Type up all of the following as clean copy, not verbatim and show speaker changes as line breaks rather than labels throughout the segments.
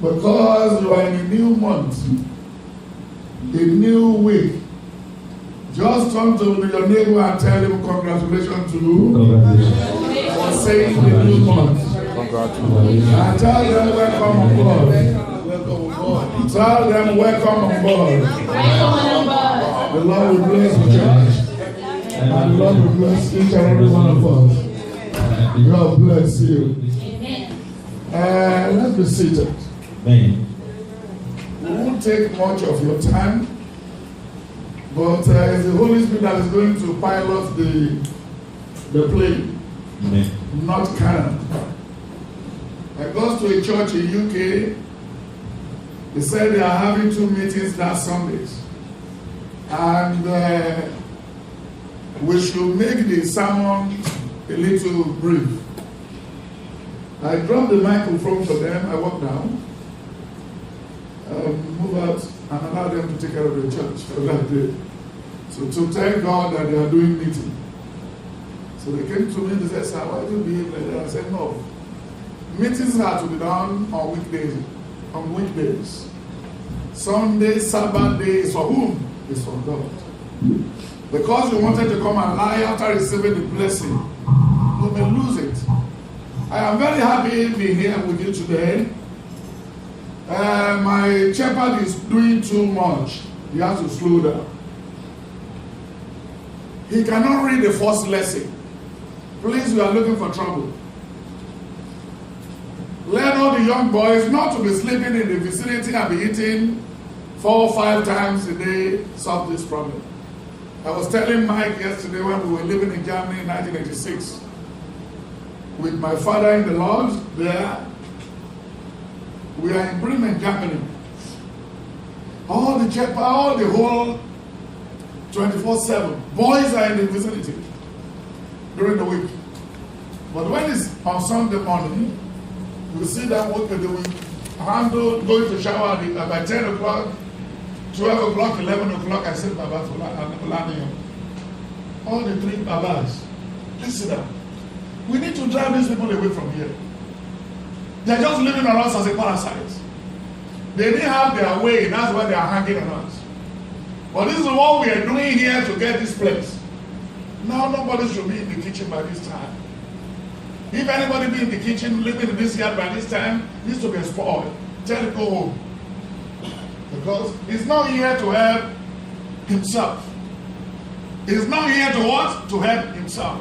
Because you are in a new month, a new week. Just turn to your neighbor and tell him congratulations to you for saying the new month. Congratulations. And tell them welcome on board. Tell them welcome on board. The Lord will bless the church. And the Lord will bless each and every one of us. God bless you. Let's be seated.
Amen.
We won't take much of your time, but it's the Holy Spirit that is going to pilot the plane,
Amen.
not Canada. I go to a church in UK. They said they are having 2 meetings that Sundays, and we should make the sermon a little brief. I dropped the microphone for them. I walked down. Move out and allow them to take care of the church for that day. So to thank God that they are doing meeting. So they came to me and they said, "Sir, why do you behave like that?" I said, "No. Meetings are to be done on weekdays. On weekdays. Sunday, Sabbath day is for whom? It's for God. Because you wanted to come and lie after receiving the blessing, you may lose it. I am very happy to be here with you today. My shepherd is doing too much. He has to slow down. He cannot read the first lesson. Please, we are looking for trouble. Let all the young boys not to be sleeping in the vicinity and be eating 4 or 5 times a day. Solve this problem. I was telling Mike yesterday when we were living in Germany in 1986 with my father in the Lord there. We are in Bremen, Germany. All the whole 24/7 boys are in the vicinity during the week. But when it's on Sunday morning, we see them working the week, handle, going to shower by 10 o'clock, 12 o'clock, 11 o'clock. I said, "Baba, all the 3 Babas, please sit down. We need to drive these people away from here. They are just living on us as a parasite. They didn't have their way, that's why they are hanging on us. But this is what we are doing here to get this place. Now nobody should be in the kitchen by this time. If anybody be in the kitchen, living in this yard by this time, needs to be spoiled. Tell him go home. Because he's not here to help himself. He's not here to what? To help himself.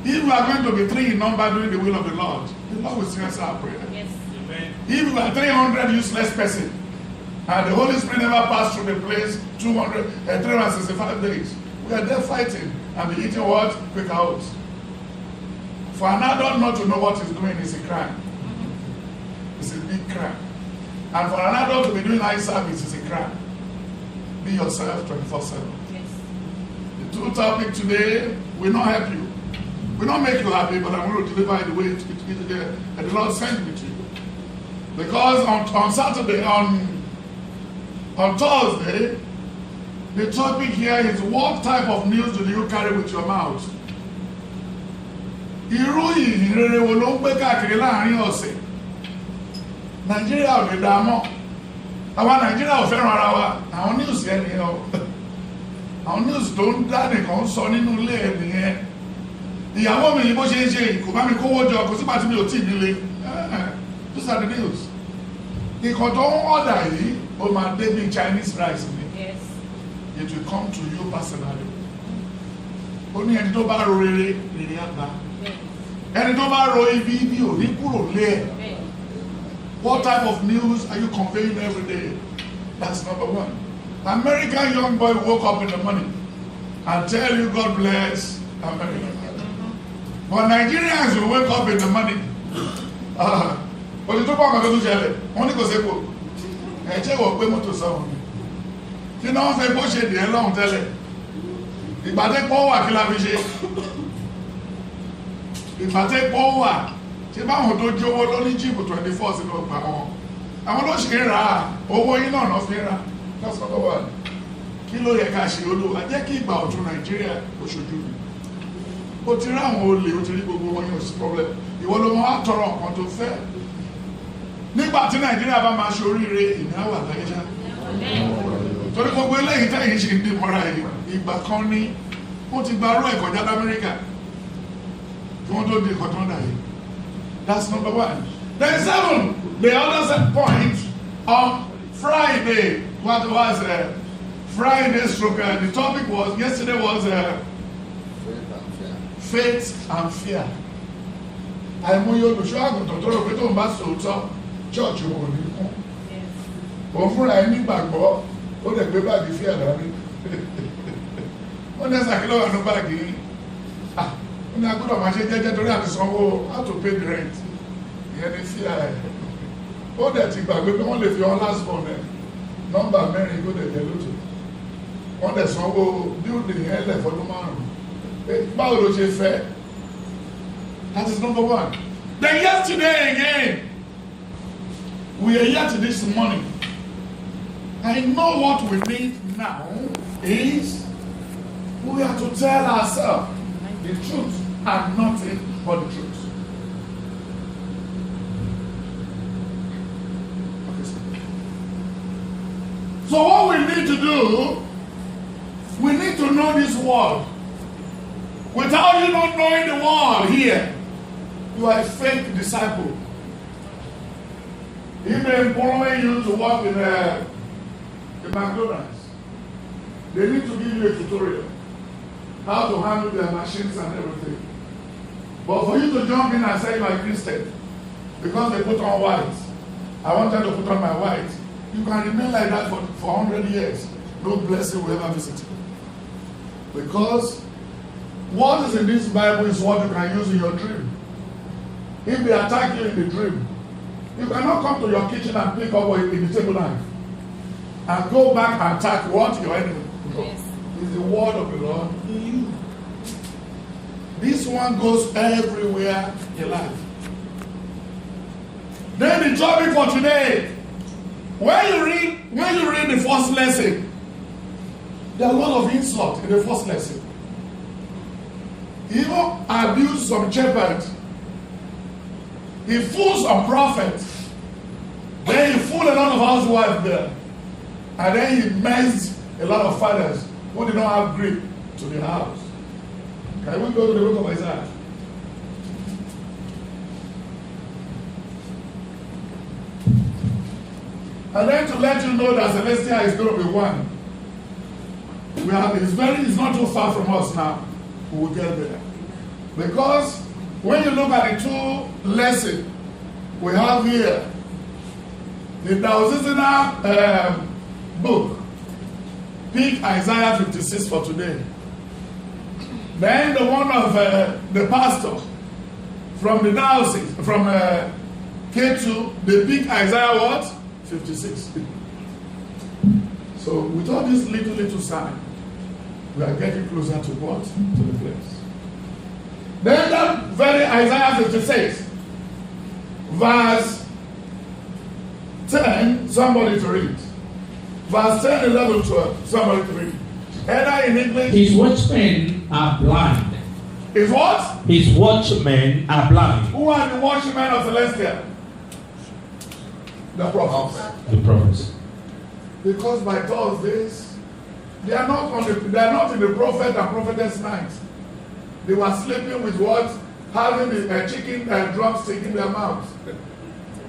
If we are going to be 3 in number doing the will of the Lord will answer our prayer.
Yes.
Amen.
If we are 300 useless person, and the Holy Spirit never passed through the place 365 days, we are there fighting and be eating what? Quick out. For an adult not to know what he's doing is a crime. It's a big crime. And for an adult to be doing eye service is a crime. Be yourself 24/7.
Yes.
The 2 topic today will not help you. Will not make you happy, but I'm going to deliver it the way the Lord sent me to you. Because on Saturday, on Thursday, the topic here is what type of news do you carry with your mouth? Irú ìhìnrere wo ló ń gbé káàkiri láàrin ọ̀sẹ̀? Nàìjíríà ò lè dá mọ́. Àwa Nàìjíríà ò fẹ́ràn ara wa. Àwọn news tó ń dá nìkan sọ nínú ilé ẹ̀ nìyẹn. Ìyàwó mi yìí bó ṣe ń ṣe kò bá mi kówó jọ kò sígbà tí mi ò tí ì nílé. Those are the news. Nǹkan tó ń ọ̀dà yìí ó máa dé bí Chinese rice ni.
Yes.
It will come to you personally. Ó ní ẹni tó bá ro rere rere á bá. Ẹni tó bá ro ibi ibi ò ní kúrò lé ẹ̀. What type of news are you conveying every day? That's number one. American young boy woke up in the morning and tell you God bless America. But Nigerians will wake up in the morning. Òtítọ́ pọ̀ àmọ́ tó ṣẹlẹ̀, wọ́n ní kò sépo. Ẹ̀jẹ̀ wọ̀ pé mọ́tò sọ̀rọ̀ mi. Kí náà wọ́n fẹ́ bó ṣe dìé lọ́hùn tẹ́lẹ̀? Ìgbàdépọ̀ wà kí la fi ṣe. Ìgbàdépọ̀ wà tí báwọn tó jówó ló ní jíìpù 24 sínú ọgbà wọn. Àwọn ló ṣe rà á, owó yín náà fi rà. That's number one. Kí ló yẹ ká ṣe Olúwa? Jẹ́ kí ìgbà ọ̀tun Nàìjíríà ó ṣojú mi. Ó ti rí àwọn olè, ó ti rí gbogbo wọn yóò sí problem. Ìwọ ló máa tọrọ nǹkan tó fẹ́. Nígbà tí Nàìjíríà bá máa ṣe oríire, ìní àwà láyéjá. Torí gbogbo eléyìí tẹ́yìn ṣe ń dé mọ́ra yìí, ìgbà kan ní ó ti gba arú ẹ̀kọ́ jáde Amẹ́ríkà kí wọ́n tó di ẹ̀kọ́ tó ń dà yìí. That's number one. Then 7, the other point on Friday, what was Friday stroke? The topic was, yesterday was faith and fear. Àìmọye olùṣọ́ àgùntàn tó rò pé tó ń bá sòótọ́ chọ́ọ̀chì wọn ò ní kún. Òun fúnra ẹ nígbàgbọ́ ó lè gbé báàgì fíà dání. Wọ́n ní ẹ̀sà kí ló wà ní báàgì yìí. Wọ́n ní agbọ́dọ̀ máa ṣe jẹ́jẹ́ torí àti sanwó how to pay the rent. Ìyẹn ní fíà ẹ̀. Ó dẹ̀ ti gbàgbé pé wọ́n lè fi ọ́n last born ẹ̀ nọ́mbà mẹ́rin kó dẹ̀ jẹ́ lóṣù. Wọ́n dẹ̀ sanwó building yẹn lẹ̀ fọdún márùn-ún. Báwo ló ṣe fẹ́? That is number one. Then yesterday again, we are here to this morning. I know what we need now is we have to tell ourselves the truth and nothing but the truth. So what we need to do, we need to know this word. Without you not knowing the word here, you are a fake disciple. He may employ you to work in McDonald's. They need to give you a tutorial how to handle their machines and everything. But for you to jump in and say you are a Christian because they put on white, I want them to put on my white. You can remain like that for 100 years. No blessing will ever visit you. Because what is in this Bible is what you can use in your dream. If they attack you in the dream, you cannot come to your kitchen and pick up a table knife and go back and attack what your enemy. Yes. It's the word of the Lord in you. This one goes everywhere in life. Then the topic for today. When you read the first lesson, there are a lot of insult in the first lesson. He even abused some shepherds. He fooled some prophets. Then he fooled a lot of housewives there. And then he messed a lot of fathers who did not have grip to the house. Can we go to the book of Isaiah? And then to let you know that Celestia is going to be one. It's not too far from us now. We will get there. Because when you look at the two lessons we have here, the Taoism book, pick Isaiah 56 for today. Then the one of the pastor from the diocese, from K2, they pick Isaiah what? 56. So with all this little sign, we are getting closer to what? To the place. Then that very Isaiah 56, verse 10, somebody to read. Verse 10, 11, 12, somebody to read. Either in English.
His watchmen are blind.
His what?
His watchmen are blind.
Who are the watchmen of Celestia? The prophets.
The prophets.
Because by Thursdays, They are not in the prophet and prophetess night. They were sleeping with what? Having a chicken drumstick in their mouth.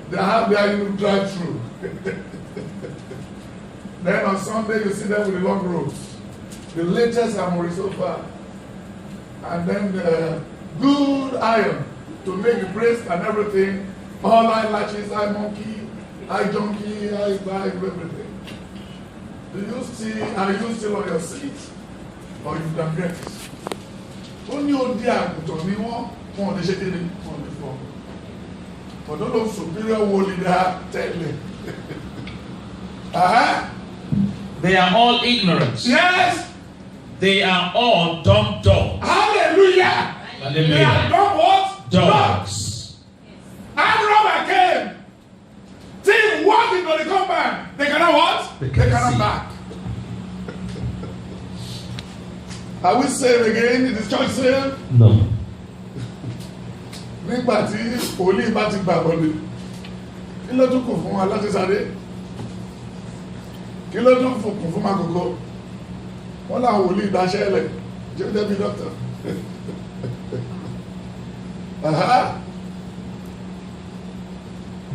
They have their drive-through. Then on Sunday you see them with the long robes. The latest Amorisofa. And then the good iron to make the brace and everything. All eyelashes, eye monkey, eye junkie, eye bag, everything. Do you are you still on your seat? Or you've done great? Only on the Akuto, you want to shake it on the floor. But don't know superior holy there, tell me.
They are all ignorant.
Yes.
They are all dumb dogs.
Hallelujah.
Hallelujah.
They are dumb what?
Dogs.
And robber came. Thief walked into the compound. They cannot what? They cannot back. Are we saved again? Is the church saved?
No.
Nígbà tí òlì bá ti gbà wọlé, kí ló tún kù fún Aladeshade? Kí ló tún kù fún Makoko? Wọ́n láwọn òlì ìdáṣẹ́ ẹlẹ̀, jẹ́ débi dọ́kítà.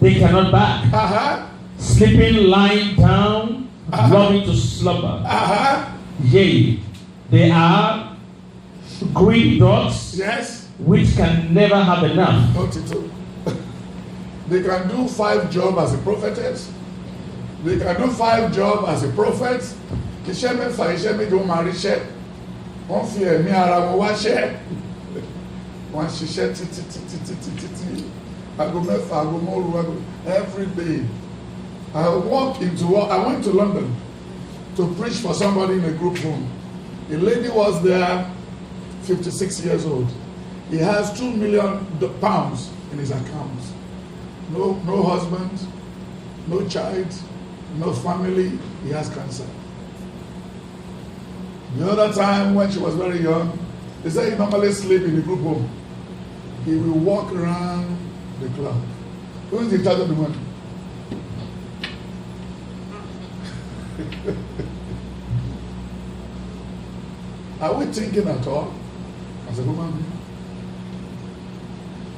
They cannot back. Sleeping, lying down, loving to slumber. Yea, they are greedy dogs.
Yes.
Which can never have enough.
Not at all. They can do 5 jobs as a prophetess. They can do 5 jobs as a prophet. Iṣẹ́ mẹ́fà iṣẹ́ méje wọ́n máa ríṣẹ́. Wọ́n fi ẹ̀mí ara wọn wáṣẹ́. Wọ́n ṣiṣẹ́ títí. Aago mẹ́fà, aago mọ́rùn, every day. I went to London to preach for somebody in a group home. A lady was there, 56 years old. He has £2 million in his account. No husband, no child, no family. He has cancer. The other time when she was very young, they said he normally sleep in the group home. He will walk around the club. Who is in charge of the money? Are we thinking at all as a human being?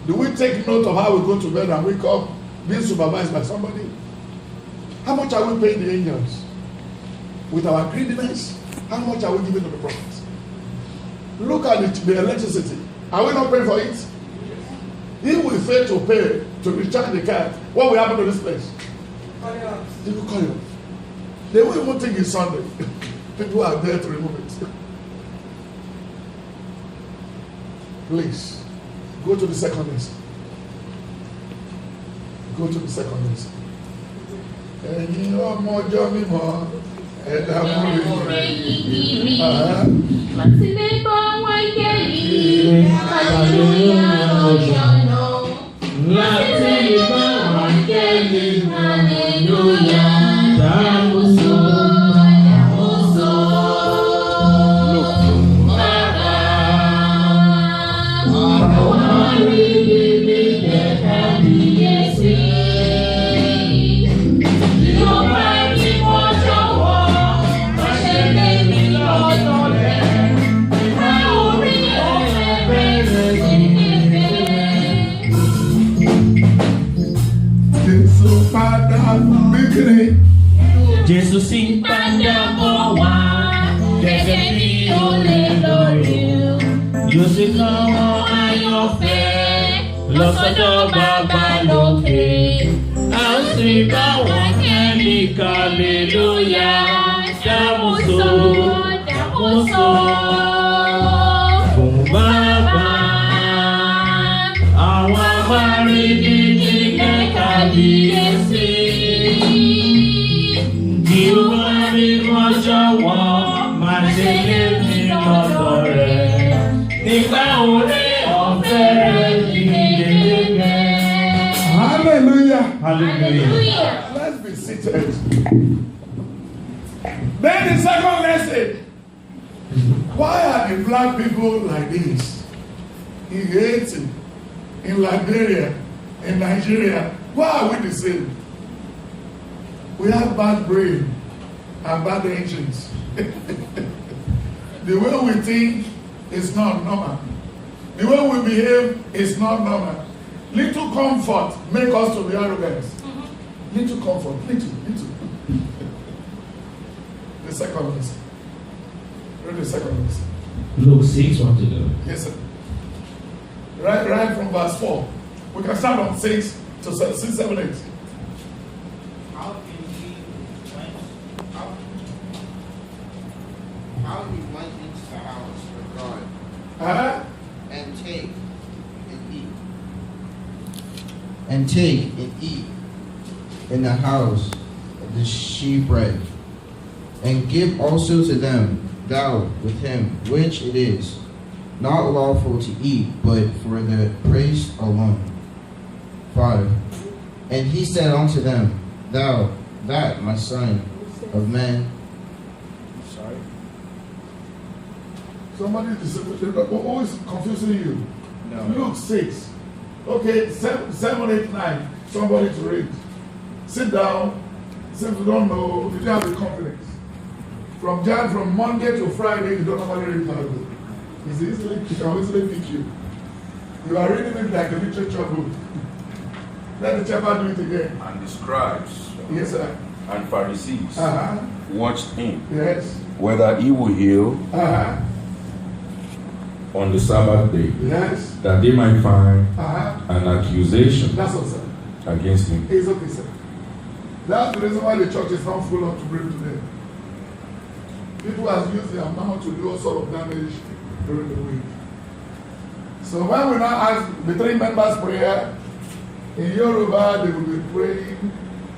Do we take note of how we go to bed and wake up being supervised by somebody? How much are we paying the angels? With our greediness, how much are we giving to the prophets? Look at the electricity. Are we not paying for it? If we fail to pay to recharge the car, what will happen to this place? They will call you. They won't even think it's Sunday. People are there to remove it. Please. Go to the second lesson. Go to the second lesson. Ẹ̀yin ọmọ ọjọ́ mímọ́ ẹ̀dá múlẹ̀ yìí.
Láti lè bọ́ wáyé yìí, hallelujah ọ̀ṣọ́nà. Láti lè bọ́ wáyé yìí, hallelujah. Dàmúsọ, dàmúsọ.
Jésù sì
Padà bọ̀ wá, gẹ́gẹ́ bí olè lórí.
yóò sì kàn wọ́n
Ayọ̀fẹ́ lọ́sọ̀dọ̀ bàbá lókè. A ó sì bá wọn kẹ́lí kàlélúyà. Dàmúsọ, dàmúsọ.
fún bàbá.
Àwọn abárídì ní kẹ́kàlíyèsí.
Bí ó bá rí wọn jọ̀wọ́, má ṣe lé mi lọ́dọ̀ rẹ̀.
Nígbà orí ọ̀fẹ́ rẹ̀ dìde gẹ́gẹ́.
Hallelujah.
Hallelujah.
Let's be seated. Then the second lesson. Why are the black people like this? In Haiti, in Liberia, in Nigeria. Why are we the same? We have bad brain and bad engines. The way we think is not normal. The way we behave is not normal. Little comfort make us to be arrogant. Little comfort, little. The second verse. Read the second verse.
Luke 6, 1 to go.
Yes, sir. Right from verse 4. We can start on 6 to 6, 7, 8.
How he went into the house of God and take and eat in the house of the shewbread, and give also to them thou with him, which it is not lawful to eat, but for the priest alone. 5. And he said unto them, that my son of man. Sorry.
Somebody is always confusing you.
No.
Luke 6. Okay, 7, 8, 9. Somebody to read. Sit down. Since you don't know, you don't have the confidence. From Monday to Friday, you don't normally read Bible. It can easily pick you. You are reading it like a literature book. Let the chapter do it again.
And the scribes
Yes, sir.
and Pharisees
Uh-huh.
watched him,
Yes.
whether he would heal
Uh-huh.
on the Sabbath day,
Yes.
that they might find
Uh-huh.
an accusation
That's all, sir.
against him.
It's okay, sir. That's the reason why the church is not full up to brim today. People have used their mouth to do all sort of damage during the week. So when we now ask the 3 members' prayer, in Yoruba they will be praying,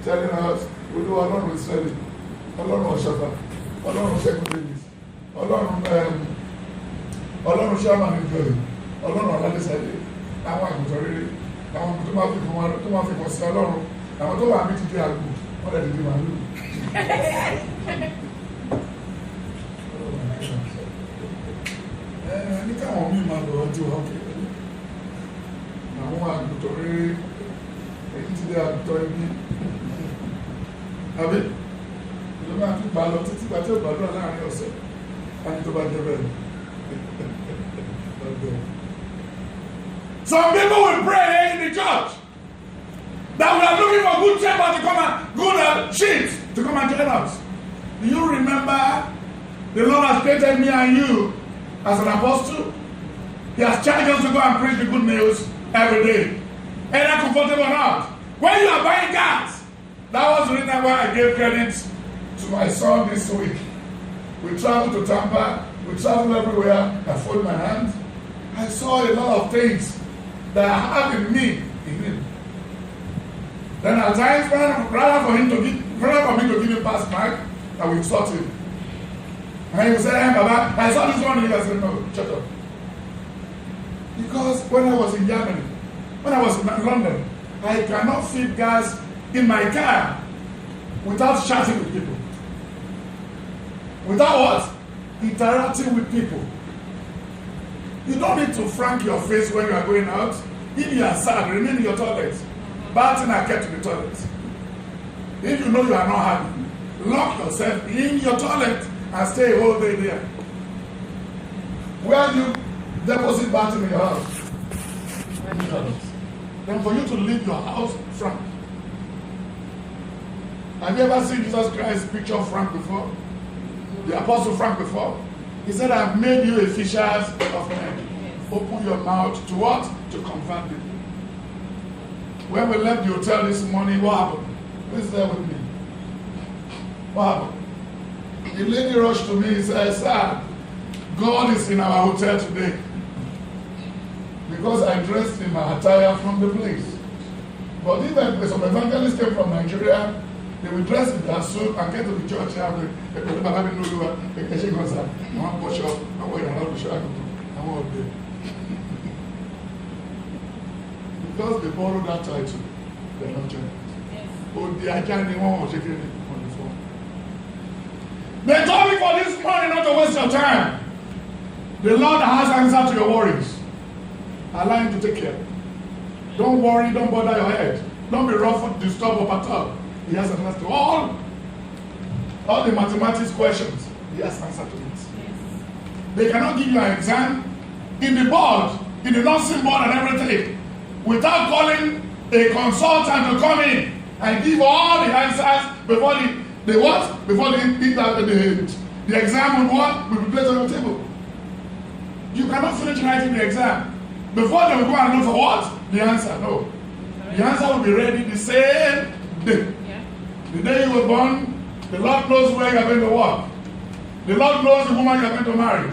telling us, we do Ọlọ́run Israeli, Ọlọ́run Ọ̀ṣọ́fà, Ọlọ́run Ṣẹ́gun Davis, Ọlọ́run Sherman Ìjọyè, Ọlọ́run Aladeshade, àwọn àgùntàn rere, àwọn tó máa fi pọ̀ sí Ọlọ́run, àwọn tó wà ní títí àgbò, wọ́n lè dìde màálù. Ní káwọn míì máa lọ ọjọ́ ọkẹ́ àwọn àgùntàn rere, èyí ti dé àgùntàn ẹbí. Àbí ìjọba àti gbà lọ títí gbà tí ó gbàdúrà láàrin ọ̀sẹ̀ láti tó bá jẹ́ bẹ́ẹ̀. Some people will pray in the church that we are looking for good shepherd to come and good sheep to come and join us. Do you remember the Lord has created me and you as an apostle? He has charged us to go and preach the good news every day. Either comfortable or not. When you are buying cars, that was the reason why I gave credit to my son this week. We traveled to Tampa, we traveled everywhere, I folded my hands. I saw a lot of things that I have in me, in him. Then at times, rather for me to give him pass mark, I will insult him. And he will say, hey, Baba, I saw this one, and I said, no, shut up. Because when I was in Germany, when I was in London, I cannot feed gas in my car without chatting with people. Without what? Interacting with people. You don't need to frank your face when you are going out. If you are sad, remain in your toilet. Bad thing are kept in the toilet. If you know you are not happy, lock yourself in your toilet and stay a whole day there. Where you deposit bad thing in your house? In the toilet. Then for you to leave your house frank. Have you ever seen Jesus Christ's picture of Frank before? The Apostle Frank before? He said, I have made you a fishers of men. Open your mouth to what? To convert people. When we left the hotel this morning, what happened? Who is there with me? What happened? The lady rushed to me and said, sir, God is in our hotel today. Because I dressed in my attire from the place. But even some evangelists came from Nigeria, they will dress in their suit and get to the church and because they borrow that title, they're not joining. They told me for this morning not to waste your time. The Lord has answer to your worries. Allow him to take care. Don't worry, don't bother your head. Don't be ruffled, disturbed, or perturbed. He has an answer to all the mathematics questions. He has answer to it. They cannot give you an exam in the board, in the nursing board and everything, without calling a consultant to come in and give all the answers before the what? Before the exam will what? Will be placed on the table. You cannot finish writing the exam before they will go and look for what? The answer. No. The answer will be ready the same day.
Yeah.
The day you were born, the Lord knows where you are going to work. The Lord knows the woman you are going to marry.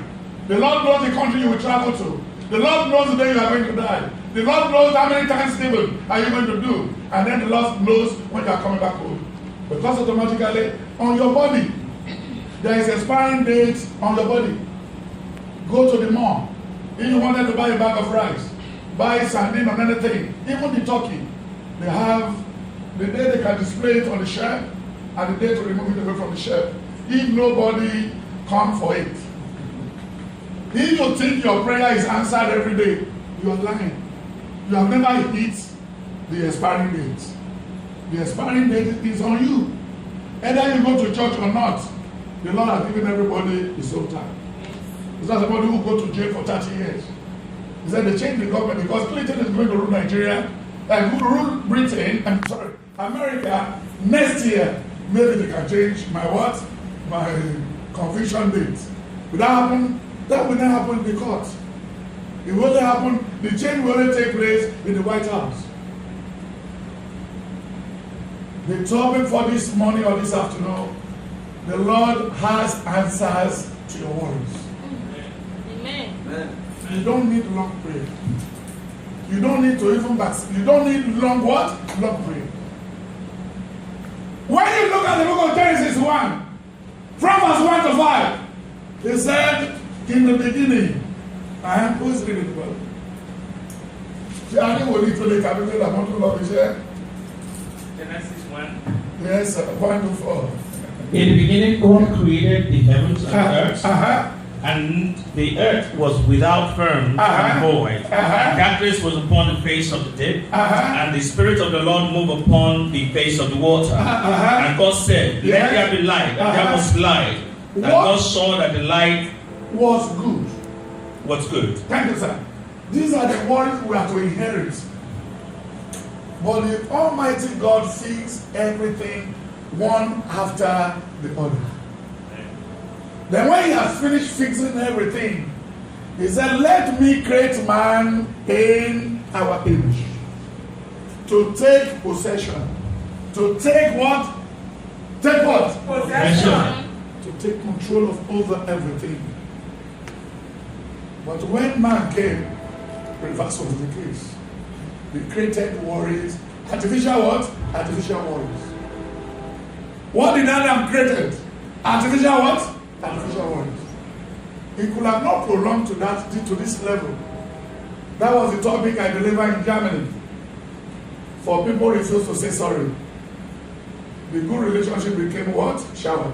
The Lord knows the country you will travel to. The Lord knows the day you are going to die. The Lord knows how many Thanksgiving are you going to do. And then the Lord knows when you are coming back home. Because automatically, on your body, there is expiring date on your body. Go to the mall. If you wanted to buy a bag of rice, buy sardine or anything, even the turkey, they have the day they can display it on the shelf and the day to remove it away from the shelf. If nobody come for it. If you think your prayer is answered every day, you are lying. You have never hit the expiring date. The expiring date is on you. Either you go to church or not, the Lord has given everybody his own time. It's not somebody who go to jail for 30 years. He said they changed the government because Clinton is going to rule Nigeria and who rule Britain, America next year. Maybe they can change my what? My conviction date. Will that happen? That will not happen in the court. It will only happen, the change will only take place in the White House. They told me for this morning or this afternoon, the Lord has answers to your worries.
Amen.
You don't need long prayer. You don't need to even you don't need long what? Long prayer. When you look at the book of Genesis 1, from verse 1 to 5, he said, in the beginning, who is reading the Bible?
Genesis 1.
Yes, 1 to 4.
In the beginning, God created the heavens and earth. And the earth was without form and void. Darkness was upon the face of the deep, and the Spirit of the Lord moved upon the face of the water. And God said, let there be light, and there was light. And God saw that the light
was good.
Was good.
Thank you, sir. These are the words we are to inherit. But the Almighty God fixed everything one after the other. Then when he has finished fixing everything, he said, let me create man in our image. To take possession. To take what? Take what?
Possession.
To take control of over everything. But when man came, reverse was the case. They created worries. Artificial what? Artificial worries. What did Adam create? Artificial what? Artificial worries. He could have not prolonged to this level. That was the topic I delivered in Germany. For people refuse to say sorry. The good relationship became what? Shower.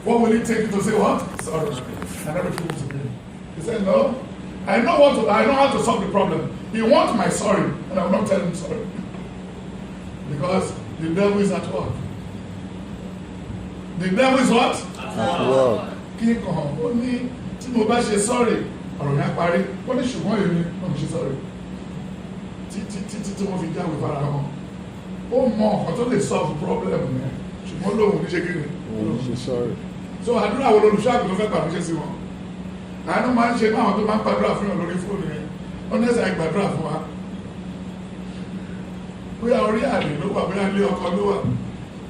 What will it take you to say what? Sorry. And everything was okay. He said, no. I know how to solve the problem. He wants my sorry, and I will not tell him sorry. Because the devil is at work. The devil is what?
At work.
Kí kan ó ní tí mo bá ṣe sorry, ọ̀rọ̀ yẹn parí. Ó ní ṣùgbọ́n èmi mo ṣe sorry. Tí wọ́n fi jáwé fara wọn. Ó mọ ọ̀kan tó lè solve problem yẹn. Ṣùgbọ́n lóhùn ní ṣe kí ni?
Ṣe sorry.
So àdúrà wo lolùṣọ́àgùn ló fẹ́ pàdúṣe sí wọn? Àánú máa ń ṣe máa wọn tó máa ń gbàdúrà fún yàn lórí fóònù yẹn. Ó ní ẹ̀sẹ̀ àgbàdúrà fún wa. Bóyá orí àlè ló wà, bóyá ilé ọkọ ló wà.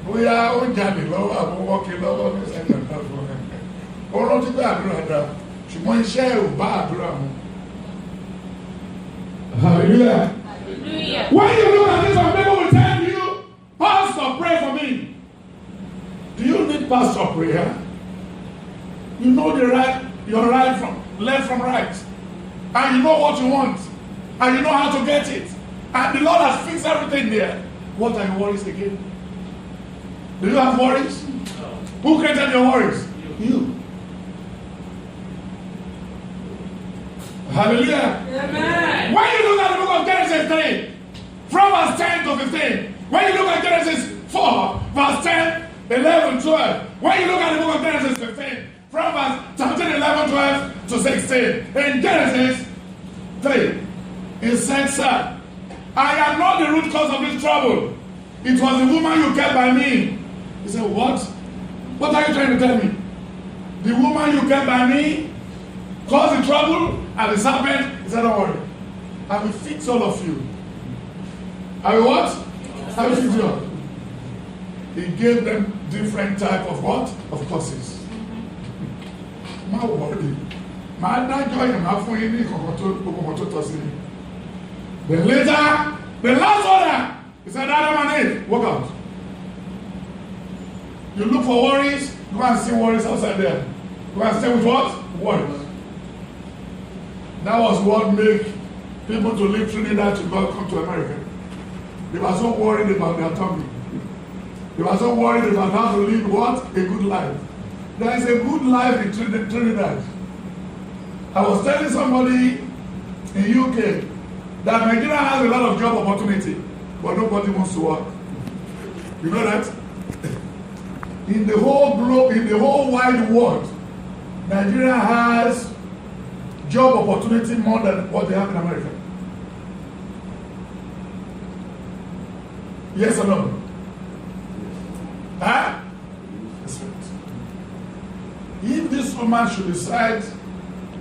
Bóyá ó ń jalè lọ́wọ́ àbó wọ́kì lọ́wọ́ ní ẹ̀sẹ̀ àgbàdúrà fún wa. Ó rántí pé àdúrà dá. Ṣùgbọ́n iṣẹ́ ò bá àdúrà mu. Hallelujah.
Hallelujah.
When you look at this, some people will tell you, Pastor, pray for me. Do you need pastor prayer? You know your right from left from right. And you know what you want. And you know how to get it. And the Lord has fixed everything there. What are your worries again? Do you have worries?
No.
Who created your worries? You. Hallelujah.
Amen.
When you look at the book of Genesis 3, from verse 10 to 15, when you look at Genesis 4, verse 10, 11, 12, when you look at the book of Genesis 15, 16. In Genesis 3, he said, "Sir, I am not the root cause of this trouble. It was the woman you kept by me." He said, "What? What are you trying to tell me? The woman you kept by me caused the trouble?" And the serpent, he said, "Don't worry. I will fix all of you." I will what? I will fix you all. He gave them different type of what? Of courses. Ma worry. Ma dájọ́ yẹn máa fún yín ní kọ̀kọ̀ tó tọ́ sí. Then later, the last order, he said, "Adam and Eve, walk out. You look for worries, go and see worries outside there. Go and stay with what? Worries." That was what made people to leave Trinidad to go come to America. They were so worried about their tummy. They were so worried about how to live what? A good life. There is a good life in Trinidad. I was telling somebody in UK that Nigeria has a lot of job opportunity, but nobody wants to work. You know that? In the whole globe, in the whole wide world, Nigeria has job opportunity more than what they have in America. Yes or no? Huh? That's right. If this woman should decide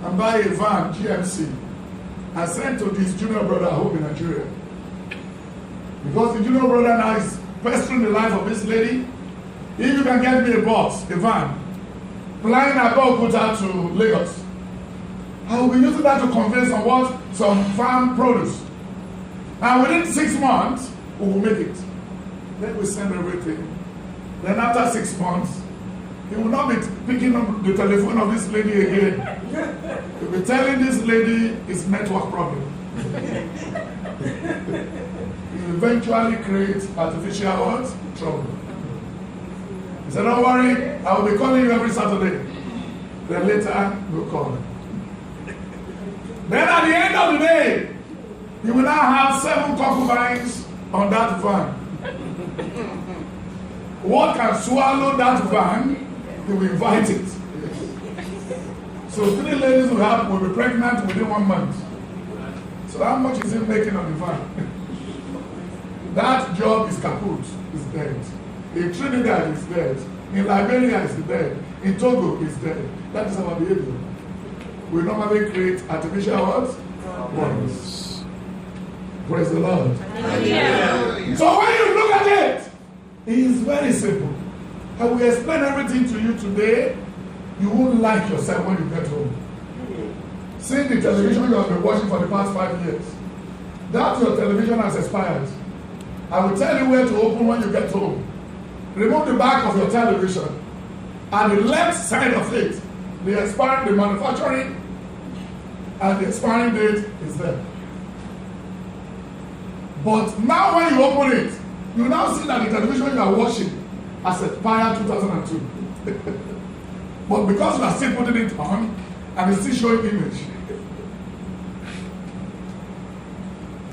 and buy a van, GMC, and send to this junior brother home in Nigeria, because the junior brother now is pestering the life of this lady, if you can get me a bus, a van, flying Abeokuta to Lagos, I will be using that to convey some farm produce. And within 6 months, we will make it. Then we send everything. Then after 6 months, he will not be picking up the telephone of this lady again. He will be telling this lady it's network problem. He will eventually create artificial what? Trouble. He said, "Don't worry, I will be calling you every Saturday." Then later, we'll call. Then at the end of the day, you will now have 7 concubines on that van. What can swallow that van, you will invite it. So 3 ladies will be pregnant within 1 month. So how much is he making on the van? That job is kaput, is dead. In Trinidad is dead. In Liberia is dead. In Togo is dead. That is our behavior. We normally create artificial what? Words. Praise the Lord. Yeah. So when you look at it, it is very simple. I will explain everything to you today. You won't like yourself when you get home. See the television you have been watching for the past 5 years. That your television has expired. I will tell you where to open when you get home. Remove the back of your television. And the left side of it, the manufacturing and the expiring date is there. But now when you open it, you now see that the television you are watching has expired 2002. But because you are still putting it on, and it's still showing image.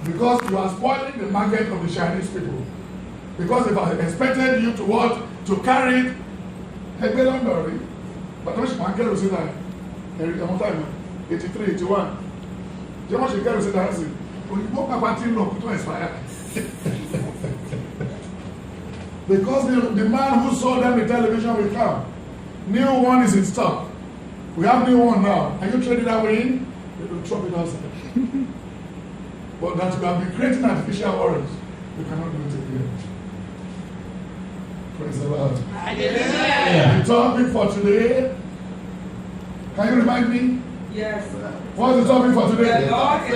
Because you are spoiling the market of the Chinese people. Because if I expected you to what? To carry it, hey, don't worry. But don't you want to say that? 83, 81. Do you want to carry that? When you go back to expire. Because the man who sold them the television will come. New one is in stock. We have new one now. Are you trading that way in? They will drop it outside. But that we have been creating artificial worries, we cannot do it again. Praise the Lord.
Hallelujah.
The topic for today, can you remind me?
Yes.
What's the topic for today?
The Lord is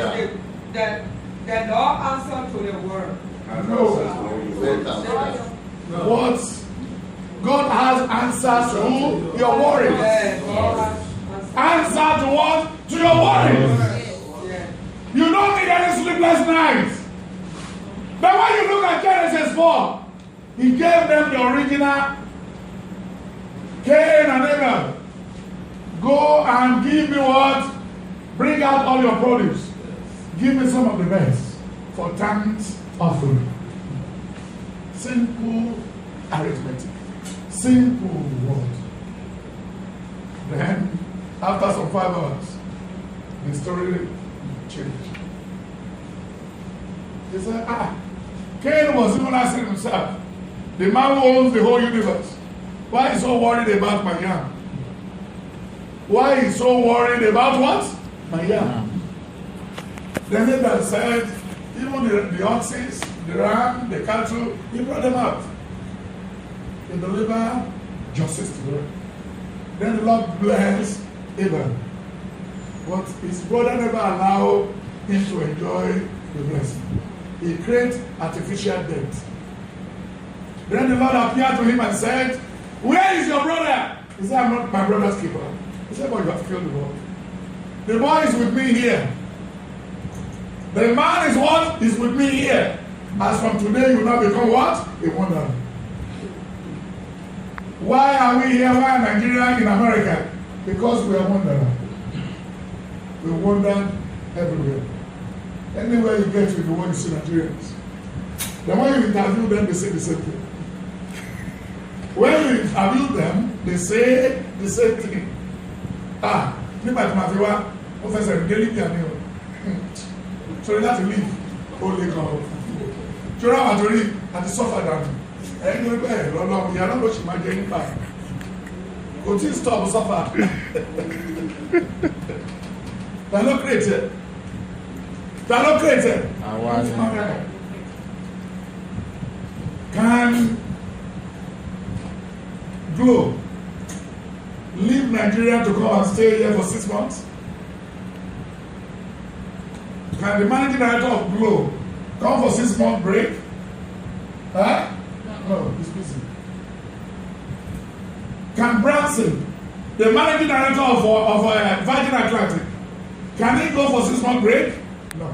the Lord answer to the word.
No. What? God has answers to your worries.
Yes.
Answer to what? To your worries.
Yes.
You don't need any sleepless nights. But when you look at Genesis 4, he gave them the original Cain and Abel. Go and give me what? Bring out all your produce. Give me some of the best for thanks offering. Simple arithmetic. Simple word. Then, after some 5 hours, his story changed. He said, Cain was even asking himself, the man who owns the whole universe, why is he so worried about my yam? Why is he so worried about what? My yam. Then Abel said, even the oxen, the ram, the cattle, he brought them out. He delivered justice to them. Then the Lord blessed Abel. But his brother never allowed him to enjoy the blessing. He created artificial death. Then the Lord appeared to him and said, where is your brother? He said, I'm not my brother's keeper. He said, but you have killed the boy. The boy is with me here. The man is what? Is with me here. As from today, you will now become what? A wanderer. Why are we here? Why are Nigerians in America? Because we are wanderers. We wander everywhere. Anywhere you get to, you want to see Nigerians. Then when you interview them, they say the same thing. When you interview them, they say the same thing. Nígbà tí màá fi wá, ó fẹsẹ̀ délé bí àná o. Sori láti leave, ó lè kàn ó. Sori àwọn àtòrí àti sọ́fà dànù. Ẹni ló bẹ̀rẹ̀ lọ́lọ́ ìyá náà ló sì máa jẹ nípa. Kò tí ì stop sọ́fà. Ta ló create ẹ̀? Ta ló create ẹ̀? Can Glo leave Nigeria to come and stay here for 6 months? Can the managing director of Glo come for 6 month break? Huh? No, he's busy. Can Branson, the managing director of Virgin Atlantic, can he go for 6 month break? No.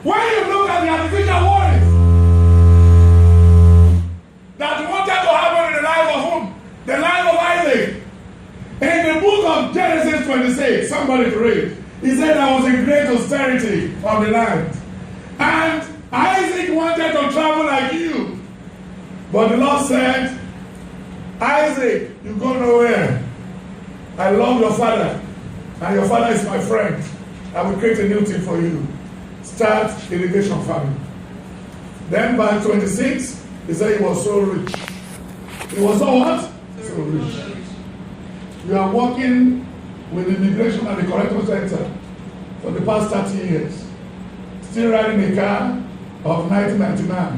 When you look at the artificial worries that wanted to happen in the life of whom? The life of Isaac. In the book of Genesis 26, somebody to read, he said there was a great austerity on the land. And Isaac wanted to travel like you. But the Lord said, Isaac, you go nowhere. I love your father. And your father is my friend. I will create a new thing for you. Start irrigation farming. Then by 26, he said he was so rich. He was so what? So rich. You are working with immigration at the correctional center for the past 30 years. Still riding a car of 1999.